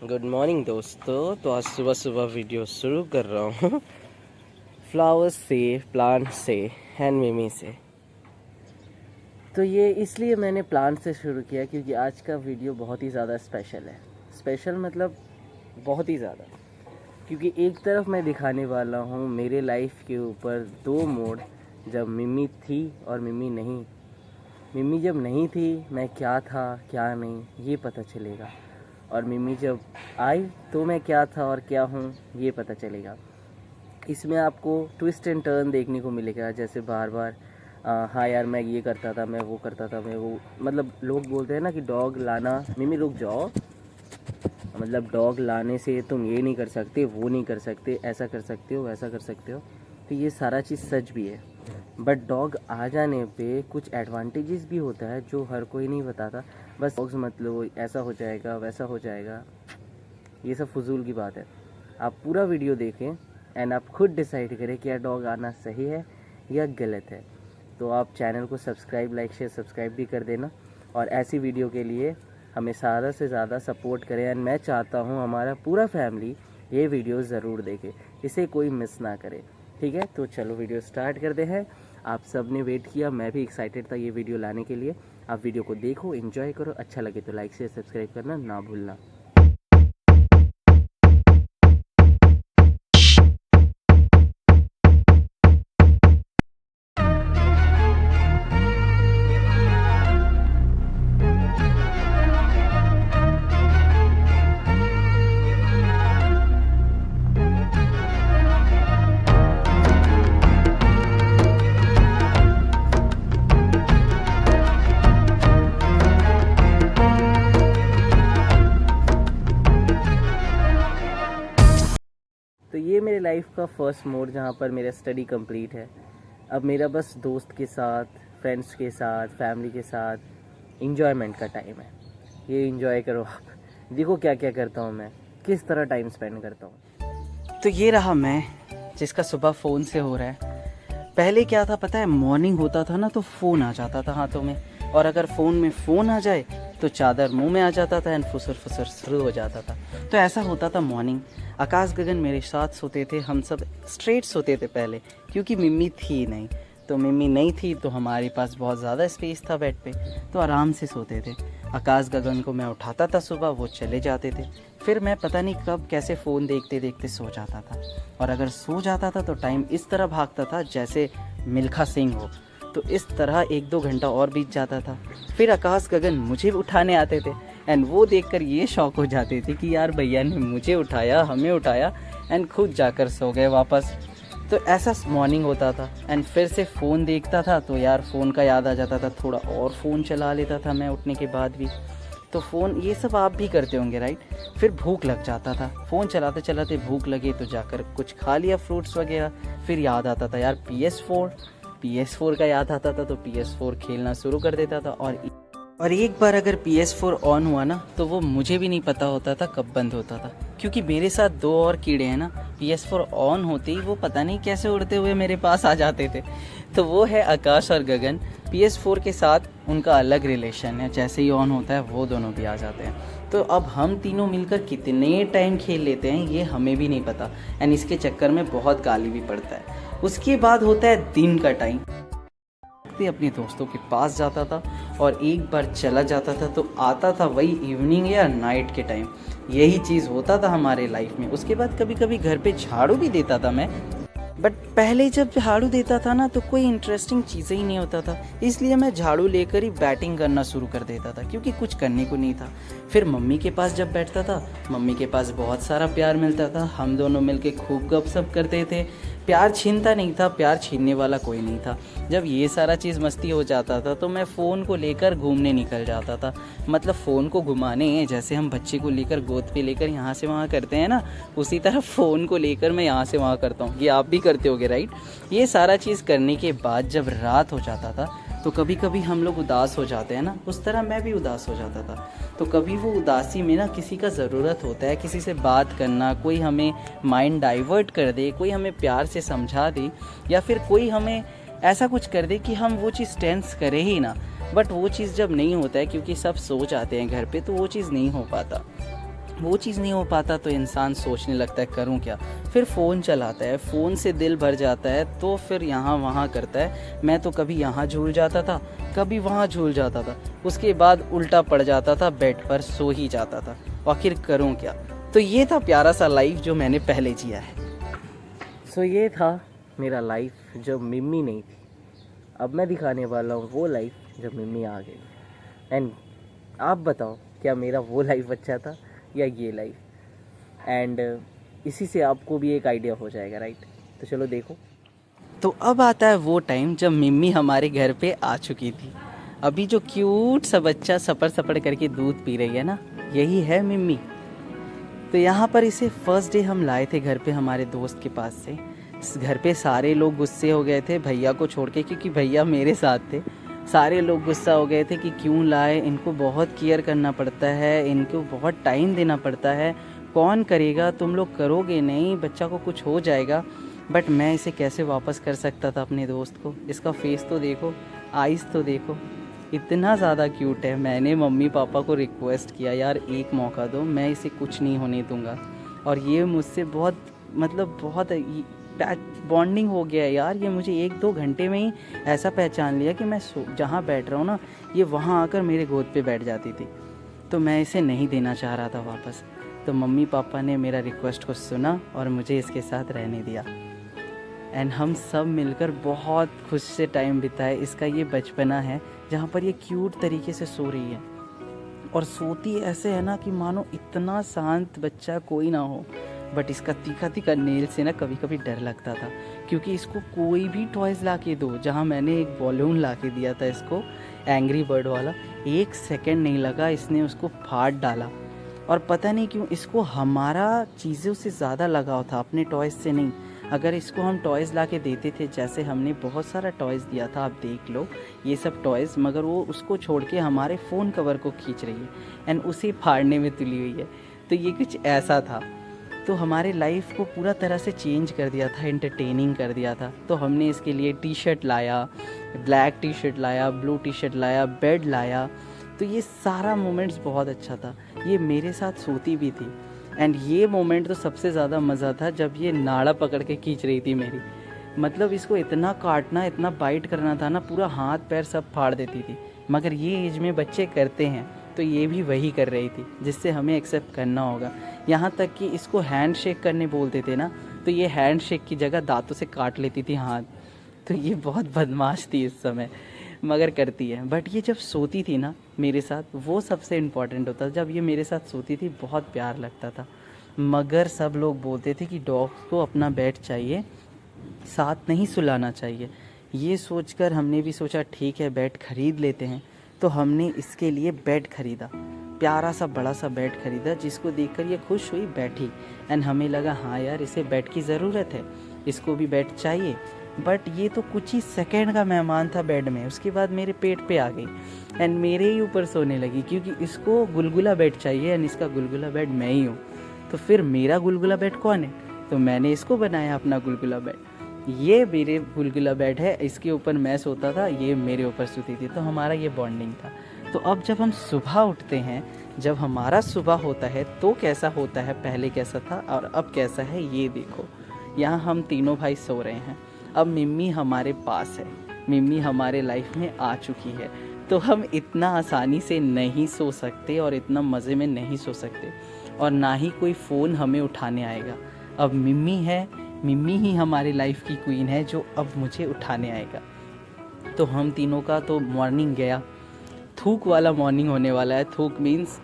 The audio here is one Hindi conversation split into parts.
गुड मॉर्निंग दोस्तों। तो आज सुबह सुबह वीडियो शुरू कर रहा हूँ फ्लावर्स से, प्लांट से एंड मिमी से। तो ये इसलिए मैंने प्लांट से शुरू किया क्योंकि आज का वीडियो बहुत ही ज़्यादा स्पेशल है। स्पेशल मतलब बहुत ही ज़्यादा, क्योंकि एक तरफ मैं दिखाने वाला हूँ मेरे लाइफ के ऊपर दो मोड़, जब मिमी थी और मिमी नहीं। मिमी जब नहीं थी मैं क्या था क्या नहीं ये पता चलेगा, और मिमी जब आई तो मैं क्या था और क्या हूँ ये पता चलेगा। इसमें आपको ट्विस्ट एंड टर्न देखने को मिलेगा, जैसे बार बार हाँ यार मैं ये करता था, मैं वो करता था, मैं वो, मतलब लोग बोलते हैं ना कि डॉग लाना, मिमी रुक जाओ, मतलब डॉग लाने से तुम ये नहीं कर सकते, वो नहीं कर सकते, ऐसा कर सकते हो, वैसा कर सकते हो। तो ये सारा चीज़ सच भी है, बट डॉग आ जाने पे कुछ एडवांटेजेस भी होता है जो हर कोई नहीं बताता। बस डॉग्स मत लो, ऐसा हो जाएगा वैसा हो जाएगा, ये सब फजूल की बात है। आप पूरा वीडियो देखें एंड आप खुद डिसाइड करें कि यार डॉग आना सही है या गलत है। तो आप चैनल को सब्सक्राइब, लाइक, शेयर, सब्सक्राइब भी कर देना, और ऐसी वीडियो के लिए हमें ज़्यादा से ज़्यादा सपोर्ट करें। एंड मैं चाहता हूँ हमारा पूरा फैमिली ये वीडियो ज़रूर देखे, इसे कोई मिस ना करे। ठीक है, तो चलो वीडियो स्टार्ट करते हैं। आप सब ने वेट किया, मैं भी एक्साइटेड था ये वीडियो लाने के लिए। आप वीडियो को देखो, एंजॉय करो, अच्छा लगे तो लाइक शेयर सब्सक्राइब करना ना भूलना। तो ये मेरे लाइफ का फर्स्ट मोड जहाँ पर मेरा स्टडी कंप्लीट है। अब मेरा बस दोस्त के साथ, फ्रेंड्स के साथ, फैमिली के साथ इंजॉयमेंट का टाइम है। ये इंजॉय करो आप। देखो क्या क्या करता हूँ मैं, किस तरह टाइम स्पेंड करता हूँ। तो ये रहा मैं, जिसका सुबह फ़ोन से हो रहा है। पहले क्या था पता है, मॉर्निंग होता था ना तो फ़ोन आ जाता था हाथों में, और अगर फ़ोन में फ़ोन आ जाए तो चादर मुंह में आ जाता था एंड फुसर फुसर शुरू हो जाता था। तो ऐसा होता था मॉर्निंग। आकाश गगन मेरे साथ सोते थे, हम सब स्ट्रेट सोते थे पहले, क्योंकि मिम्मी थी नहीं। तो मिम्मी नहीं थी तो हमारे पास बहुत ज़्यादा स्पेस था बेड पे, तो आराम से सोते थे। आकाश गगन को मैं उठाता था सुबह, वो चले जाते थे। फिर मैं पता नहीं कब कैसे फ़ोन देखते देखते सो जाता था, और अगर सो जाता था तो टाइम इस तरह भागता था जैसे मिल्खा सिंह हो। तो इस तरह 1-2 घंटा और बीत जाता था। फिर आकाश गगन मुझे उठाने आते थे, एंड वो देखकर ये शौक हो जाते थे कि यार भैया ने मुझे उठाया, हमें उठाया, एंड खुद जाकर सो गए वापस। तो ऐसा मॉर्निंग होता था। एंड फिर से फ़ोन देखता था तो यार फ़ोन का याद आ जाता था, थोड़ा और फ़ोन चला लेता था मैं उठने के बाद भी। तो फ़ोन, ये सब आप भी करते होंगे राइट। फिर भूख लग जाता था, फ़ोन चलाते चलाते भूख लगे तो जाकर कुछ खा लिया, फ्रूट्स वगैरह। फिर याद आता था यार PS4 का याद आता था, तो PS4 खेलना शुरू कर देता था। और एक बार अगर PS4 ऑन हुआ ना तो वो मुझे भी नहीं पता होता था कब बंद होता था, क्योंकि मेरे साथ दो और कीड़े हैं ना। PS4 ऑन होते ही वो पता नहीं कैसे उड़ते हुए मेरे पास आ जाते थे। तो वो है आकाश और गगन। PS4 के साथ उनका अलग रिलेशन है, जैसे ही ऑन होता है वो दोनों भी आ जाते हैं। तो अब हम तीनों मिलकर कितने टाइम खेल लेते हैं ये हमें भी नहीं पता, एंड इसके चक्कर में बहुत गाली भी पड़ता है। उसके बाद होता है दिन का टाइम। अपने दोस्तों के पास जाता था, और एक बार चला जाता था तो आता था वही इवनिंग या नाइट के टाइम। यही चीज़ होता था हमारे लाइफ में। उसके बाद कभी कभी घर पे झाड़ू भी देता था मैं, बट पहले जब झाड़ू देता था ना तो कोई इंटरेस्टिंग चीज़ें ही नहीं होता था, इसलिए मैं झाड़ू लेकर ही बैटिंग करना शुरू कर देता था, क्योंकि कुछ करने को नहीं था। फिर मम्मी के पास जब बैठता था, मम्मी के पास बहुत सारा प्यार मिलता था, हम दोनों मिलके खूब गपशप करते थे। प्यार छीनता नहीं था, प्यार छीनने वाला कोई नहीं था। जब ये सारा चीज़ मस्ती हो जाता था तो मैं फ़ोन को लेकर घूमने निकल जाता था, मतलब फ़ोन को घुमाने, जैसे हम बच्चे को लेकर गोद पे लेकर यहाँ से वहाँ करते हैं ना, उसी तरह फ़ोन को लेकर मैं यहाँ से वहाँ करता हूँ। ये आप भी करते होगे राइट। ये सारा चीज़ करने के बाद जब रात हो जाता था तो कभी कभी हम लोग उदास हो जाते हैं ना, उस तरह मैं भी उदास हो जाता था। तो कभी वो उदासी में ना किसी का ज़रूरत होता है, किसी से बात करना, कोई हमें माइंड डाइवर्ट कर दे, कोई हमें प्यार से समझा दे, या फिर कोई हमें ऐसा कुछ कर दे कि हम वो चीज़ टेंस करें ही ना। बट वो चीज़ जब नहीं होता है, क्योंकि सब सो जाते हैं घर पे, तो वो चीज़ नहीं हो पाता। वो चीज़ नहीं हो पाता तो इंसान सोचने लगता है करूं क्या, फिर फ़ोन चलाता है, फ़ोन से दिल भर जाता है तो फिर यहाँ वहाँ करता है। मैं तो कभी यहाँ झूल जाता था, कभी वहाँ झूल जाता था, उसके बाद उल्टा पड़ जाता था, बेड पर सो ही जाता था। आखिर करूं क्या। तो ये था प्यारा सा लाइफ जो मैंने पहले जिया है। सो ये था मेरा लाइफ जब मिम्मी नहीं थी। अब मैं दिखाने वाला हूँ वो लाइफ जब मिम्मी आ गई। एंड आप बताओ, क्या मेरा वो लाइफ अच्छा था या ये लाइफ? एंड इसी से आपको भी एक आइडिया हो जाएगा, राइट? तो चलो देखो। तो अब आता है वो टाइम जब मिम्मी हमारे घर पे आ चुकी थी। अभी जो क्यूट सा बच्चा सपड़ सपड़ करके दूध पी रही है ना, यही है मिम्मी। तो यहाँ पर इसे फर्स्ट डे हम लाए थे घर पे हमारे दोस्त के पास से। घर पे सारे लोग गुस्से हो गए थे भैया को छोड़ के, क्योंकि भैया मेरे साथ थे। सारे लोग गुस्सा हो गए थे कि क्यों लाए, इनको बहुत केयर करना पड़ता है, इनको बहुत टाइम देना पड़ता है, कौन करेगा, तुम लोग करोगे नहीं, बच्चा को कुछ हो जाएगा। बट मैं इसे कैसे वापस कर सकता था अपने दोस्त को। इसका फेस तो देखो, आइज़ तो देखो, इतना ज़्यादा क्यूट है। मैंने मम्मी पापा को रिक्वेस्ट किया यार एक मौका दो, मैं इसे कुछ नहीं होने दूंगा। और ये मुझसे बहुत बहुत बॉन्डिंग हो गया है यार। ये मुझे 1-2 घंटे में ही ऐसा पहचान लिया कि मैं जहाँ बैठ रहा हूँ ना, ये वहाँ आकर मेरे गोद पे बैठ जाती थी। तो मैं इसे नहीं देना चाह रहा था वापस। तो मम्मी पापा ने मेरा रिक्वेस्ट को सुना और मुझे इसके साथ रहने दिया। एंड हम सब मिलकर बहुत खुश से टाइम बिताए। इसका ये बचपना है जहाँ पर ये क्यूट तरीके से सो रही है, और सोती ऐसे है ना कि मानो इतना शांत बच्चा कोई ना हो। बट इसका तीखा तीखा नेल से ना कभी कभी डर लगता था, क्योंकि इसको कोई भी टॉयज़ ला के दो। जहाँ मैंने एक बॉलून ला के दिया था इसको, एंग्री बर्ड वाला, 1 सेकेंड नहीं लगा, इसने उसको फाड़ डाला। और पता नहीं क्यों इसको हमारा चीज़ों से ज़्यादा लगाव था, अपने टॉयज़ से नहीं। अगर इसको हम टॉयज़ ला के देते थे, जैसे हमने बहुत सारा टॉयज़ दिया था, आप देख लो ये सब टॉयज़, मगर वो उसको छोड़ के हमारे फ़ोन कवर को खींच रही है एंड उसे फाड़ने में तुली हुई है। तो ये कुछ ऐसा था। तो हमारे लाइफ को पूरा तरह से चेंज कर दिया था, एंटरटेनिंग कर दिया था। तो हमने इसके लिए टी शर्ट लाया, ब्लैक टी शर्ट लाया, ब्लू टी शर्ट लाया, बेड लाया। तो ये सारा मोमेंट्स बहुत अच्छा था। ये मेरे साथ सोती भी थी। एंड ये मोमेंट तो सबसे ज़्यादा मज़ा था जब ये नाड़ा पकड़ के खींच रही थी मेरी। मतलब इसको इतना काटना, इतना बाइट करना था ना, पूरा हाथ पैर सब फाड़ देती थी। मगर ये एज में बच्चे करते हैं, तो ये भी वही कर रही थी, जिससे हमें एक्सेप्ट करना होगा। यहाँ तक कि इसको हैंड शेक करने बोलते थे ना, तो ये हैंड शेक की जगह दांतों से काट लेती थी हाथ। तो ये बहुत बदमाश थी इस समय, मगर करती है। बट ये जब सोती थी ना मेरे साथ, वो सबसे इम्पॉर्टेंट होता था। जब ये मेरे साथ सोती थी बहुत प्यार लगता था। मगर सब लोग बोलते थे कि डॉग को अपना बेड चाहिए, साथ नहीं सुलाना चाहिए। ये सोचकर हमने भी सोचा ठीक है बेड खरीद लेते हैं। तो हमने इसके लिए बेड खरीदा, प्यारा सा बड़ा सा बेड खरीदा, जिसको देखकर ये खुश हुई, बैठी। एंड हमें लगा हाँ यार इसे बेड की ज़रूरत है, इसको भी बेड चाहिए। बट ये तो कुछ ही सेकंड का मेहमान था बेड में, उसके बाद मेरे पेट पे आ गई एंड मेरे ही ऊपर सोने लगी, क्योंकि इसको गुलगुला बेड चाहिए एंड इसका गुलगुला बेड मैं ही हूँ। तो फिर मेरा गुलगुला बेड कौन है? तो मैंने इसको बनाया अपना गुलगुला बेड। ये मेरे गुलगुला बेड है, इसके ऊपर मैं सोता था, ये मेरे ऊपर सोती थी। तो हमारा ये बॉन्डिंग था। तो अब जब हम सुबह उठते हैं, जब हमारा सुबह होता है तो कैसा होता है, पहले कैसा था और अब कैसा है, ये देखो। यहाँ हम तीनों भाई सो रहे हैं। अब मिम्मी हमारे पास है, मिम्मी हमारे लाइफ में आ चुकी है। तो हम इतना आसानी से नहीं सो सकते और इतना मज़े में नहीं सो सकते, और ना ही कोई फ़ोन हमें उठाने आएगा। अब मिम्मी है, मिम्मी ही हमारी लाइफ की क्वीन है जो अब मुझे उठाने आएगा। तो हम तीनों का तो मॉर्निंग गया, थूक वाला मॉर्निंग होने वाला है। थूक मीन्स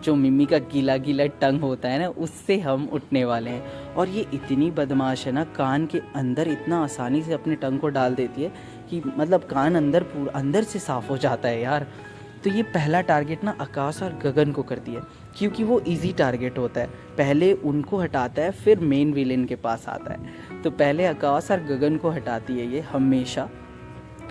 जो मिम्मी का गीला गीला टंग होता है ना, उससे हम उठने वाले हैं। और ये इतनी बदमाश है ना, कान के अंदर इतना आसानी से अपने टंग को डाल देती है कि मतलब कान अंदर पूरा अंदर से साफ़ हो जाता है यार। तो ये पहला टारगेट ना आकाश और गगन को करती है, क्योंकि वो इजी टारगेट होता है। पहले उनको हटाता है, फिर मेन विलेन के पास आता है। तो पहले आकाश और गगन को हटाती है ये हमेशा।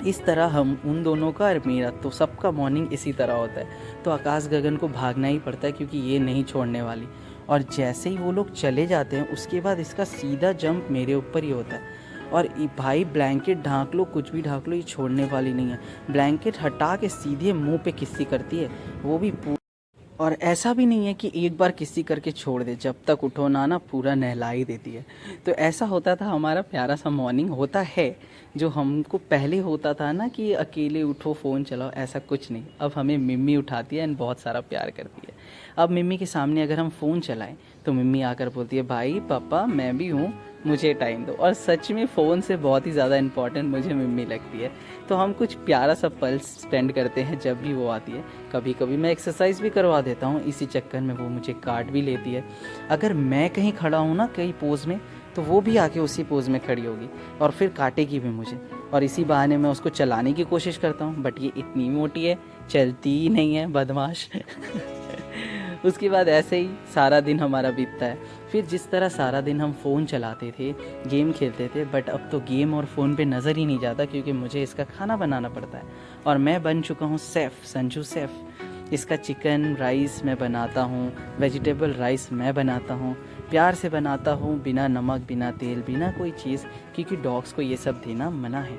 इस तरह हम उन दोनों का और मेरा, तो सबका मॉर्निंग इसी तरह होता है। तो आकाश गगन को भागना ही पड़ता है, क्योंकि ये नहीं छोड़ने वाली। और जैसे ही वो लोग चले जाते हैं, उसके बाद इसका सीधा जंप मेरे ऊपर ही होता है। और भाई ब्लैंकेट ढांक लो, कुछ भी ढांक लो, ये छोड़ने वाली नहीं है। ब्लैंकेट हटा के सीधे मुंह पे किस्सी करती है, वो भी और ऐसा भी नहीं है कि एक बार किसी करके छोड़ दे, जब तक उठो ना ना पूरा नहला ही देती है। तो ऐसा होता था हमारा प्यारा सा मॉर्निंग होता है, जो हमको पहले होता था ना कि अकेले उठो फ़ोन चलाओ, ऐसा कुछ नहीं। अब हमें मिम्मी उठाती है एंड बहुत सारा प्यार करती है। अब मिम्मी के सामने अगर हम फ़ोन चलाएं तो मिम्मी आकर बोलती है भाई पापा मैं भी हूँ, मुझे टाइम दो। और सच में फ़ोन से बहुत ही ज़्यादा इम्पॉर्टेंट मुझे मिम्मी लगती है। तो हम कुछ प्यारा सा पल स्पेंड करते हैं जब भी वो आती है। कभी कभी मैं एक्सरसाइज भी करवा देता हूँ, इसी चक्कर में वो मुझे काट भी लेती है। अगर मैं कहीं खड़ा हूँ ना कहीं पोज में, तो वो भी आके उसी पोज में खड़ी होगी और फिर काटेगी भी मुझे। और इसी बहाने मैं उसको चलाने की कोशिश करता हूँ, बट ये इतनी मोटी है चलती ही नहीं है, बदमाश। उसके बाद ऐसे ही सारा दिन हमारा बीतता है। फिर जिस तरह सारा दिन हम फ़ोन चलाते थे, गेम खेलते थे, बट अब तो गेम और फ़ोन पे नज़र ही नहीं जाता, क्योंकि मुझे इसका खाना बनाना पड़ता है। और मैं बन चुका हूँ सेफ़, संजू सेफ़। इसका चिकन राइस मैं बनाता हूँ, वेजिटेबल राइस मैं बनाता हूँ, प्यार से बनाता हूँ, बिना नमक, बिना तेल, बिना कोई चीज़, क्योंकि डॉग्स को ये सब देना मना है।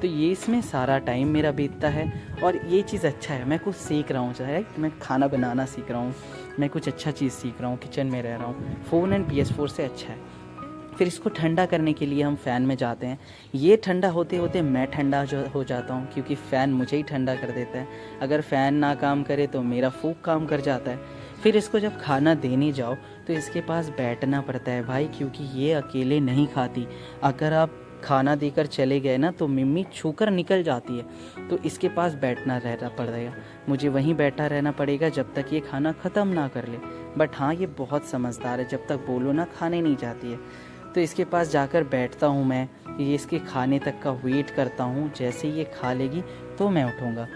तो ये इसमें सारा टाइम मेरा बीतता है। और ये चीज़ अच्छा है, मैं कुछ सीख रहा हूँ, चाहे मैं खाना बनाना सीख रहा हूँ, मैं कुछ अच्छा चीज़ सीख रहा हूँ, किचन में रह रहा हूँ। फ़ोन एंड PS4 से अच्छा है। फिर इसको ठंडा करने के लिए हम फ़ैन में जाते हैं। ये ठंडा होते होते मैं ठंडा हो जाता हूँ, क्योंकि फ़ैन मुझे ही ठंडा कर देता है। अगर फ़ैन ना काम करे तो मेरा फूक काम कर जाता है। फिर इसको जब खाना देने जाओ तो इसके पास बैठना पड़ता है भाई, क्योंकि ये अकेले नहीं खाती। अगर आप खाना देकर चले गए ना तो मिम्मी छूकर निकल जाती है, तो इसके पास बैठना रहना पड़ेगा, मुझे वहीं बैठा रहना पड़ेगा जब तक ये खाना ख़त्म ना कर ले। बट हाँ, ये बहुत समझदार है, जब तक बोलो ना खाने नहीं जाती है। तो इसके पास जाकर बैठता हूँ मैं, ये इसके खाने तक का वेट करता हूँ, जैसे ये खा लेगी तो मैं उठूँगा।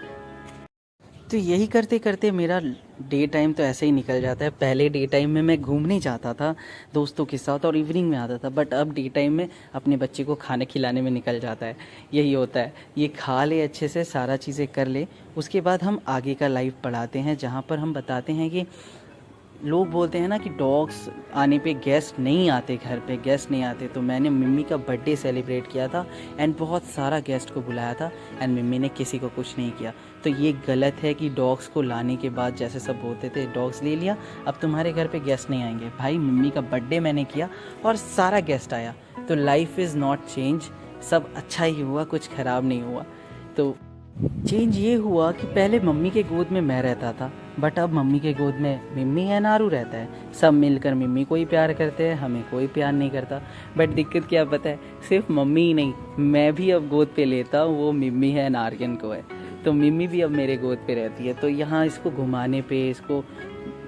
तो यही करते करते मेरा डे टाइम तो ऐसे ही निकल जाता है। पहले डे टाइम में मैं घूमने जाता था दोस्तों के साथ और इवनिंग में आता था, बट अब डे टाइम में अपने बच्चे को खाने खिलाने में निकल जाता है। यही होता है, ये खा ले अच्छे से, सारा चीज़ें कर ले, उसके बाद हम आगे का लाइफ बढ़ाते हैं, जहाँ पर हम बताते हैं कि लोग बोलते हैं ना कि डॉग्स आने पे गेस्ट नहीं आते, घर पे गेस्ट नहीं आते। तो मैंने मिम्मी का बर्थडे सेलिब्रेट किया था एंड बहुत सारा गेस्ट को बुलाया था एंड मिम्मी ने किसी को कुछ नहीं किया। तो ये गलत है कि डॉग्स को लाने के बाद जैसे सब बोलते थे डॉग्स ले लिया अब तुम्हारे घर पे गेस्ट नहीं आएंगे। भाई मिम्मी का बर्थडे मैंने किया और सारा गेस्ट आया, तो लाइफ इज़ नॉट चेंज, सब अच्छा ही हुआ, कुछ ख़राब नहीं हुआ। तो चेंज ये हुआ कि पहले मम्मी के गोद में मैं रहता था, बट अब मम्मी के गोद में मिम्मी है, नारू रहता है। सब मिलकर मिम्मी को ही प्यार करते हैं, हमें कोई प्यार नहीं करता। बट दिक्कत क्या पता है, सिर्फ मम्मी ही नहीं, मैं भी अब गोद पे लेता हूँ, वो मिम्मी है नारियन को है, तो मिम्मी भी अब मेरे गोद पे रहती है। तो यहाँ इसको घुमाने पे, इसको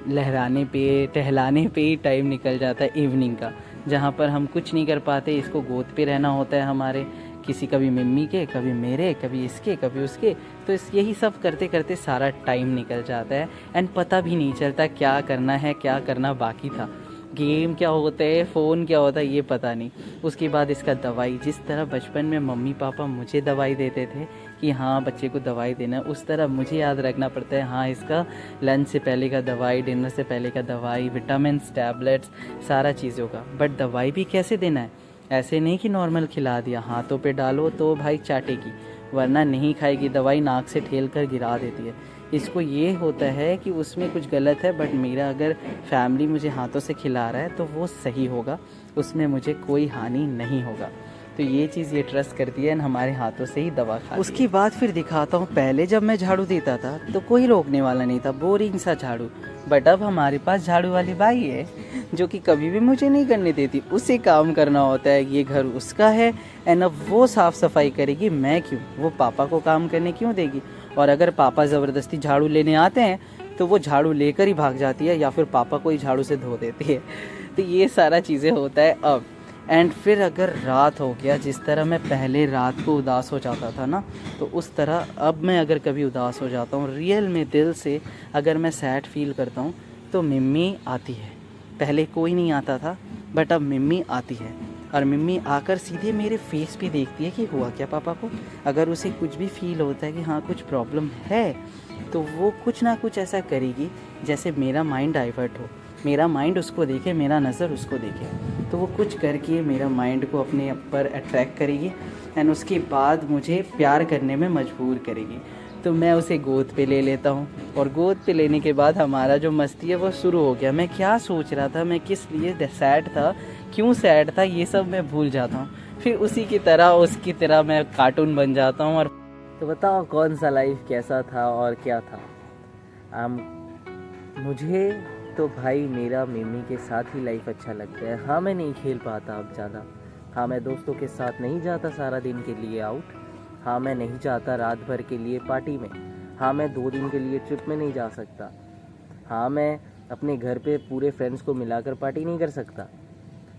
लहराने पे, टहलाने पे ही टाइम निकल जाता है इवनिंग का, जहाँ पर हम कुछ नहीं कर पाते। इसको गोद पे रहना होता है हमारे, किसी कभी मिम्मी के, कभी मेरे, कभी इसके, कभी उसके। तो यही सब करते करते सारा टाइम निकल जाता है एंड पता भी नहीं चलता क्या करना है, क्या करना बाकी था। गेम क्या होता है, फ़ोन क्या होता है, ये पता नहीं। उसके बाद इसका दवाई, जिस तरह बचपन में मम्मी पापा मुझे दवाई देते थे कि हाँ बच्चे को दवाई देना है, उस तरह मुझे याद रखना पड़ता है। हाँ, इसका लंच से पहले का दवाई, डिनर से पहले का दवाई, विटामिन्स, टैबलेट्स, सारा चीज़ों का। बट दवाई भी कैसे देना है, ऐसे नहीं कि नॉर्मल खिला दिया, हाथों पे डालो तो भाई चाटेगी, वरना नहीं खाएगी। दवाई नाक से ठेल कर गिरा देती है। इसको ये होता है कि उसमें कुछ गलत है, बट मेरा अगर फैमिली मुझे हाथों से खिला रहा है तो वो सही होगा, उसमें मुझे कोई हानि नहीं होगा। तो ये चीज़ ये ट्रस्ट करती है, हमारे हाथों से ही दवा खा। उसके बाद फिर दिखाता हूँ, पहले जब मैं झाड़ू देता था तो कोई रोकने वाला नहीं था, बोरिंग सा झाड़ू। बट अब हमारे पास झाड़ू वाली बाई है जो कि कभी भी मुझे नहीं करने देती, उसे काम करना होता है। ये घर उसका है एंड अब वो साफ़ सफाई करेगी, मैं क्यों, वो पापा को काम करने क्यों देगी। और अगर पापा ज़बरदस्ती झाड़ू लेने आते हैं तो वो झाड़ू लेकर ही भाग जाती है या फिर पापा को ही झाड़ू से धो देती है। तो ये सारा चीज़ें होता है अब। एंड फिर अगर रात हो गया, जिस तरह मैं पहले रात को उदास हो जाता था ना, तो उस तरह अब मैं अगर कभी उदास हो जाता हूँ रियल में, दिल से अगर मैं सैड फील करता हूँ तो मिम्मी आती है। पहले कोई नहीं आता था, बट अब मिम्मी आती है और मिम्मी आकर सीधे मेरे फेस पे देखती है कि हुआ क्या पापा को। अगर उसे कुछ भी फील होता है कि हाँ कुछ प्रॉब्लम है, तो वो कुछ ना कुछ ऐसा करेगी जैसे मेरा माइंड डाइवर्ट हो, मेरा माइंड उसको देखे, मेरा नज़र उसको देखे। तो वो कुछ करके मेरा माइंड को अपने ऊपर अट्रैक्ट करेगी एंड उसके बाद मुझे प्यार करने में मजबूर करेगी। तो मैं उसे गोद पे ले लेता हूँ, और गोद पे लेने के बाद हमारा जो मस्ती है वो शुरू हो गया। मैं क्या सोच रहा था, मैं किस लिए सैड था, क्यों सैड था, ये सब मैं भूल जाता हूँ। फिर उसी की तरह उसकी तरह मैं कार्टून बन जाता हूँ। और तो बताओ कौन सा लाइफ कैसा था और क्या था। मुझे तो भाई मेरा मिमी के साथ ही लाइफ अच्छा लगता है। हाँ मैं नहीं खेल पाता अब ज़्यादा, हाँ मैं दोस्तों के साथ नहीं जाता सारा दिन के लिए आउट, हाँ मैं नहीं जाता रात भर के लिए पार्टी में, हाँ मैं 2 दिन के लिए ट्रिप में नहीं जा सकता, हाँ मैं अपने घर पे पूरे फ्रेंड्स को मिलाकर पार्टी नहीं कर सकता,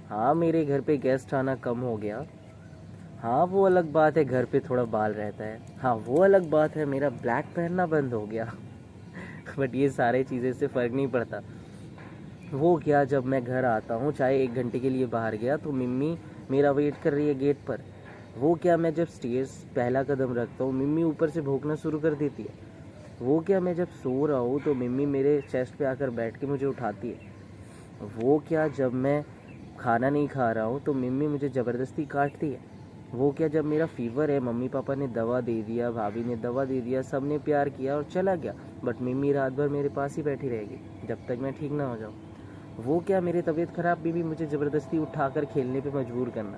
हाँ मेरे घर पे गेस्ट आना कम हो गया, हाँ वो अलग बात है घर पे थोड़ा बाल रहता है, हाँ वो अलग बात है मेरा ब्लैक पहनना बंद हो गया बट ये सारे चीज़ें से फ़र्क नहीं पड़ता। वो क्या, जब मैं घर आता हूँ चाहे 1 घंटे के लिए बाहर गया तो मिम्मी मेरा वेट कर रही है गेट पर। वो क्या, मैं जब स्टेयर्स पहला कदम रखता हूँ मिम्मी ऊपर से भौंकना शुरू कर देती है। वो क्या, मैं जब सो रहा हूँ तो मिम्मी मेरे चेस्ट पे आकर बैठ के मुझे उठाती है। वो क्या, जब मैं खाना नहीं खा रहा हूँ तो मिम्मी मुझे ज़बरदस्ती काटती है। वो क्या, जब मेरा फीवर है मम्मी पापा ने दवा दे दिया, भाभी ने दवा दे दिया, सब ने प्यार किया और चला गया, बट मिम्मी रात भर मेरे पास ही बैठी रहेगी जब तक मैं ठीक ना हो जाऊँ। वो क्या, मेरी तबीयत ख़राब भी मुझे ज़बरदस्ती उठाकर खेलने पे मजबूर करना।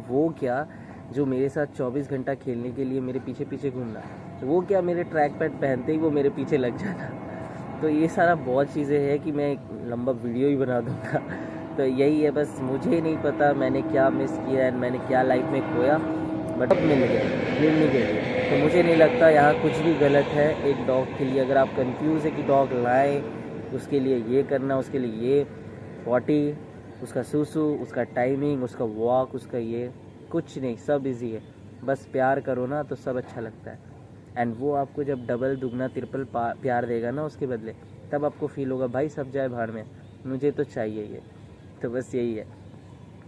वो क्या, जो मेरे साथ 24 घंटा खेलने के लिए मेरे पीछे पीछे घूमना। वो क्या, मेरे ट्रैक पैड पहनते ही वो मेरे पीछे लग जाता। तो ये सारा बहुत चीज़ें हैं कि मैं एक लंबा वीडियो ही बना दूँगा। तो यही है बस, मुझे नहीं पता मैंने क्या मिस किया एंड मैंने क्या लाइफ में खोया, बट अब मिल गया मिलने के लिए। तो मुझे नहीं लगता यहाँ कुछ भी गलत है एक डॉग के लिए। अगर आप कंफ्यूज है कि डॉग लाएं, उसके लिए ये करना, उसके लिए ये पॉटी, उसका सूसू, उसका टाइमिंग, उसका वॉक, उसका ये, कुछ नहीं, सब इजी है। बस प्यार करो ना तो सब अच्छा लगता है। एंड वो आपको जब डबल दुगना ट्रिपल प्यार देगा ना उसके बदले, तब आपको फील होगा भाई सब जाए भाड़ में, मुझे तो चाहिए ये। तो बस यही है,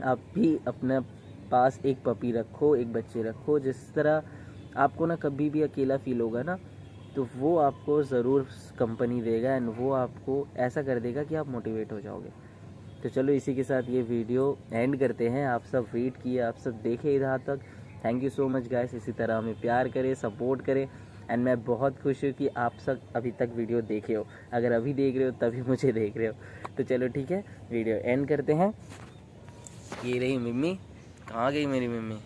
आप भी अपने पास एक पपी रखो, एक बच्चे रखो। जिस तरह आपको ना कभी भी अकेला फील होगा ना, तो वो आपको ज़रूर कंपनी देगा एंड वो आपको ऐसा कर देगा कि आप मोटिवेट हो जाओगे। तो चलो इसी के साथ ये वीडियो एंड करते हैं। आप सब वेट किए, आप सब देखे इधर तक, thank you so much guys. इसी तरह हमें प्यार करें, सपोर्ट करें एंड मैं बहुत खुश हूँ कि आप सब अभी तक वीडियो देखे हो। अगर अभी देख रहे हो तभी मुझे देख रहे हो। तो चलो ठीक है, वीडियो एंड करते हैं। ये रही मिम्मी, कहाँ गई मेरी मिम्मी?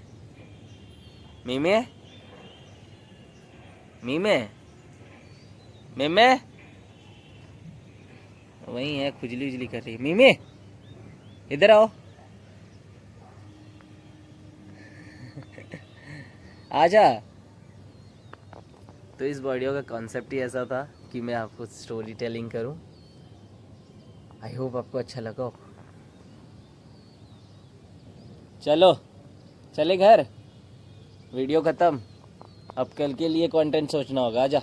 मिम्मी, मिम्मी, मिम्मी वही है, खुजली उजली कर रही है। मिम्मी इधर आओ आजा। तो इस वीडियो का कॉन्सेप्ट ही ऐसा था कि मैं आपको स्टोरी टेलिंग करूं। आई होप आपको अच्छा लगा हो। चलो चले घर, वीडियो ख़त्म। अब कल के लिए कंटेंट सोचना होगा, आजा।